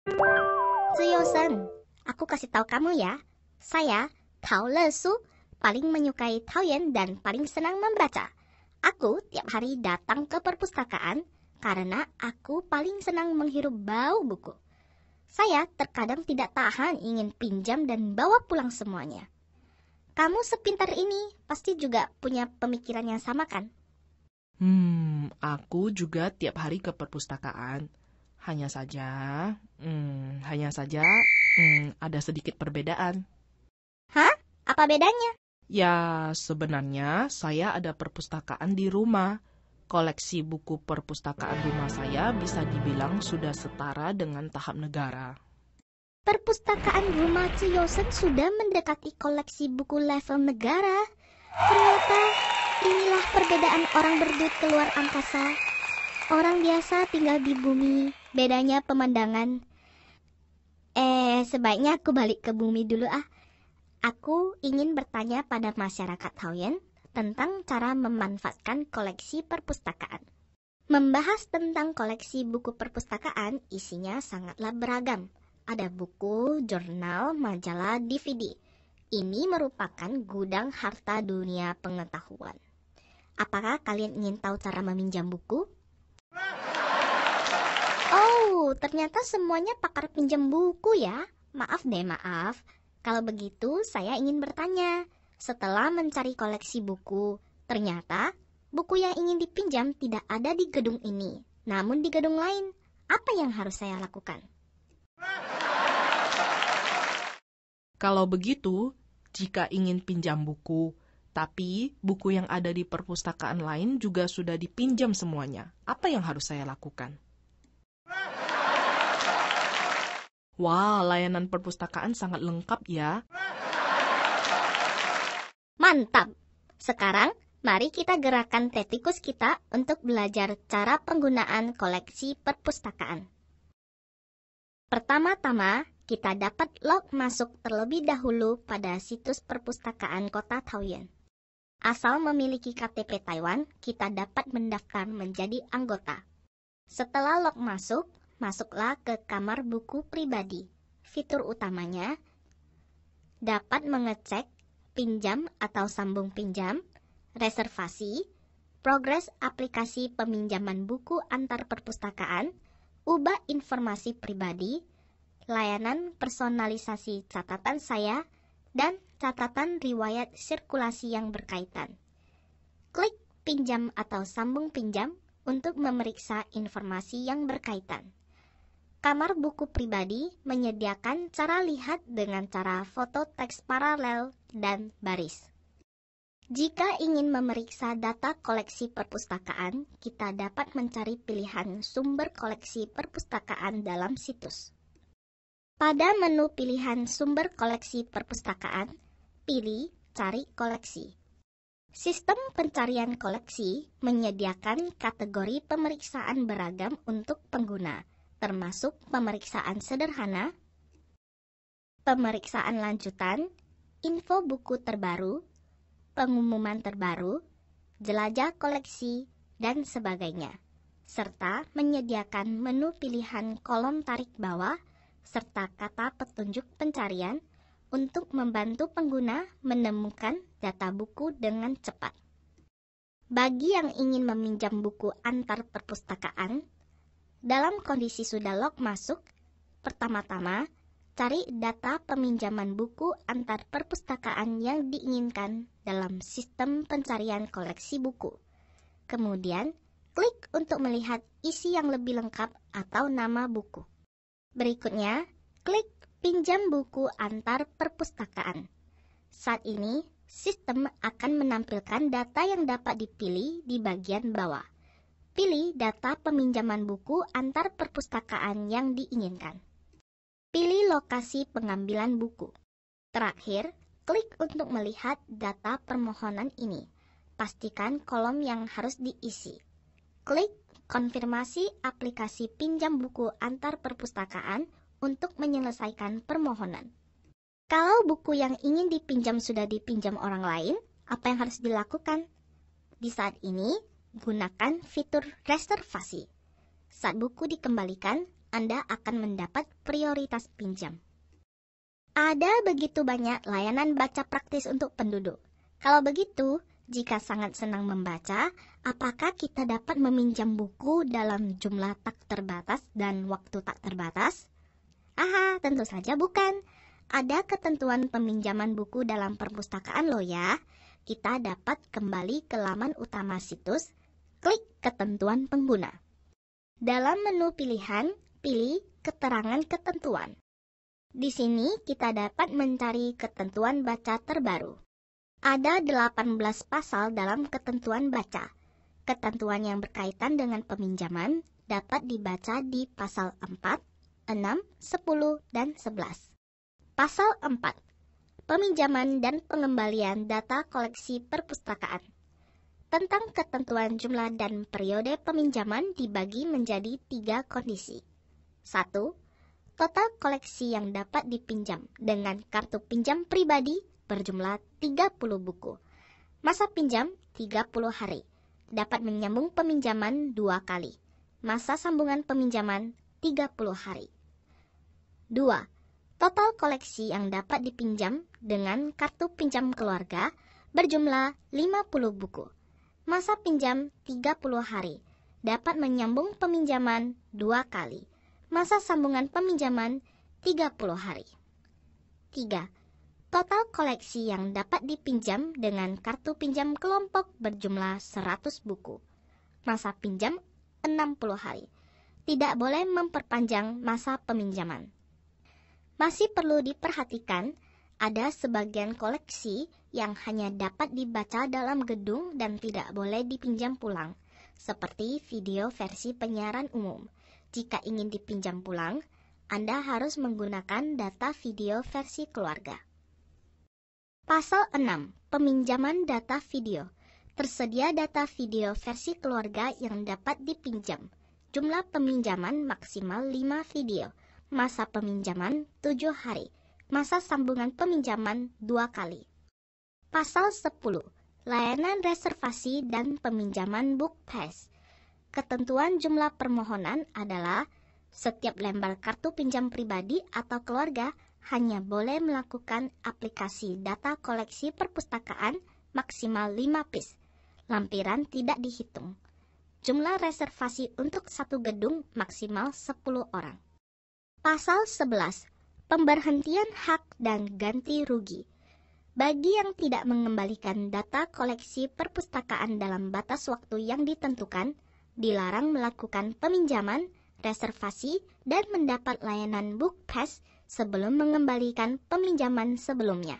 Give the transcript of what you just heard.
Tsuyo-san, aku kasih tahu kamu ya. Saya, Tao Lesu, paling menyukai Taoyen dan paling senang membaca. Aku tiap hari datang ke perpustakaan karena aku paling senang menghirup bau buku. Saya terkadang tidak tahan ingin pinjam dan bawa pulang semuanya. Kamu sepintar ini pasti juga punya pemikiran yang sama kan? Aku juga tiap hari ke perpustakaan. Hanya saja, ada sedikit perbedaan. Hah? Apa bedanya? Ya, sebenarnya saya ada perpustakaan di rumah. Koleksi buku perpustakaan rumah saya bisa dibilang sudah setara dengan tahap negara. Perpustakaan rumah Tsuyosen sudah mendekati koleksi buku level negara. Ternyata inilah perbedaan orang berduit keluar angkasa. Orang biasa tinggal di bumi, bedanya pemandangan. Sebaiknya aku balik ke bumi dulu ah. Aku ingin bertanya pada masyarakat Taoyen tentang cara memanfaatkan koleksi perpustakaan. Membahas tentang koleksi buku perpustakaan isinya sangatlah beragam. Ada buku, jurnal, majalah, DVD. Ini merupakan gudang harta dunia pengetahuan. Apakah kalian ingin tahu cara meminjam buku? Oh, ternyata semuanya pakar pinjam buku ya. Maaf deh, maaf. Kalau begitu, saya ingin bertanya. Setelah mencari koleksi buku, ternyata buku yang ingin dipinjam tidak ada di gedung ini, namun di gedung lain. Apa yang harus saya lakukan? Kalau begitu, jika ingin pinjam buku, tapi buku yang ada di perpustakaan lain juga sudah dipinjam semuanya, apa yang harus saya lakukan? Wah, layanan perpustakaan sangat lengkap ya. Mantap! Sekarang, mari kita gerakan tetikus kita untuk belajar cara penggunaan koleksi perpustakaan. Pertama-tama, kita dapat log masuk terlebih dahulu pada situs perpustakaan kota Taoyuan. Asal memiliki KTP Taiwan, kita dapat mendaftar menjadi anggota. Setelah log masuk, masuklah ke kamar buku pribadi. Fitur utamanya dapat mengecek pinjam atau sambung pinjam, reservasi, progres aplikasi peminjaman buku antar perpustakaan, ubah informasi pribadi, layanan personalisasi catatan saya, dan catatan riwayat sirkulasi yang berkaitan. Klik pinjam atau sambung pinjam untuk memeriksa informasi yang berkaitan. Kamar buku pribadi menyediakan cara lihat dengan cara foto teks paralel dan baris. Jika ingin memeriksa data koleksi perpustakaan, kita dapat mencari pilihan sumber koleksi perpustakaan dalam situs. Pada menu pilihan sumber koleksi perpustakaan, pilih Cari Koleksi. Sistem pencarian koleksi menyediakan kategori pemeriksaan beragam untuk pengguna, termasuk pemeriksaan sederhana, pemeriksaan lanjutan, info buku terbaru, pengumuman terbaru, jelajah koleksi, dan sebagainya, serta menyediakan menu pilihan kolom tarik bawah, serta kata petunjuk pencarian untuk membantu pengguna menemukan data buku dengan cepat. Bagi yang ingin meminjam buku antar perpustakaan, dalam kondisi sudah log masuk, pertama-tama cari data peminjaman buku antar perpustakaan yang diinginkan dalam sistem pencarian koleksi buku. Kemudian, klik untuk melihat isi yang lebih lengkap atau nama buku. Berikutnya, klik pinjam buku antar perpustakaan. Saat ini, sistem akan menampilkan data yang dapat dipilih di bagian bawah. Pilih data peminjaman buku antar perpustakaan yang diinginkan. Pilih lokasi pengambilan buku. Terakhir, klik untuk melihat data permohonan ini. Pastikan kolom yang harus diisi. Klik konfirmasi aplikasi pinjam buku antar perpustakaan untuk menyelesaikan permohonan. Kalau buku yang ingin dipinjam sudah dipinjam orang lain, apa yang harus dilakukan? Di saat ini, gunakan fitur reservasi. Saat buku dikembalikan, Anda akan mendapat prioritas pinjam. Ada begitu banyak layanan baca praktis untuk penduduk. Kalau begitu, jika sangat senang membaca, apakah kita dapat meminjam buku dalam jumlah tak terbatas dan waktu tak terbatas? Aha, tentu saja bukan. Ada ketentuan peminjaman buku dalam perpustakaan loh ya. Kita dapat kembali ke laman utama situs, klik ketentuan pengguna. Dalam menu pilihan, pilih keterangan ketentuan. Di sini kita dapat mencari ketentuan baca terbaru. Ada 18 pasal dalam ketentuan baca. Ketentuan yang berkaitan dengan peminjaman dapat dibaca di pasal 4, 6, 10, dan 11. Pasal 4. Peminjaman dan pengembalian data koleksi perpustakaan. Tentang ketentuan jumlah dan periode peminjaman dibagi menjadi 3 kondisi. 1. Total koleksi yang dapat dipinjam dengan kartu pinjam pribadi berjumlah 30 buku. Masa pinjam 30 hari. Dapat menyambung peminjaman 2 kali. Masa sambungan peminjaman 30 hari. 2. Total koleksi yang dapat dipinjam dengan kartu pinjam keluarga berjumlah 50 buku. Masa pinjam 30 hari. Dapat menyambung peminjaman 2 kali. Masa sambungan peminjaman 30 hari. 3. Total koleksi yang dapat dipinjam dengan kartu pinjam kelompok berjumlah 100 buku. Masa pinjam 60 hari. Tidak boleh memperpanjang masa peminjaman. Masih perlu diperhatikan, ada sebagian koleksi yang hanya dapat dibaca dalam gedung dan tidak boleh dipinjam pulang, seperti video versi penyiaran umum. Jika ingin dipinjam pulang, Anda harus menggunakan data video versi keluarga. Pasal 6. Peminjaman data video. Tersedia data video versi keluarga yang dapat dipinjam. Jumlah peminjaman maksimal 5 video. Masa peminjaman 7 hari. Masa sambungan peminjaman 2 kali. Pasal 10. Layanan reservasi dan peminjaman book pass. Ketentuan jumlah permohonan adalah setiap lembar kartu pinjam pribadi atau keluarga hanya boleh melakukan aplikasi data koleksi perpustakaan maksimal 5 piece. Lampiran tidak dihitung. Jumlah reservasi untuk satu gedung maksimal 10 orang. Pasal 11. Pemberhentian hak dan ganti rugi. Bagi yang tidak mengembalikan data koleksi perpustakaan dalam batas waktu yang ditentukan, dilarang melakukan peminjaman, reservasi, dan mendapat layanan book pass sebelum mengembalikan peminjaman sebelumnya.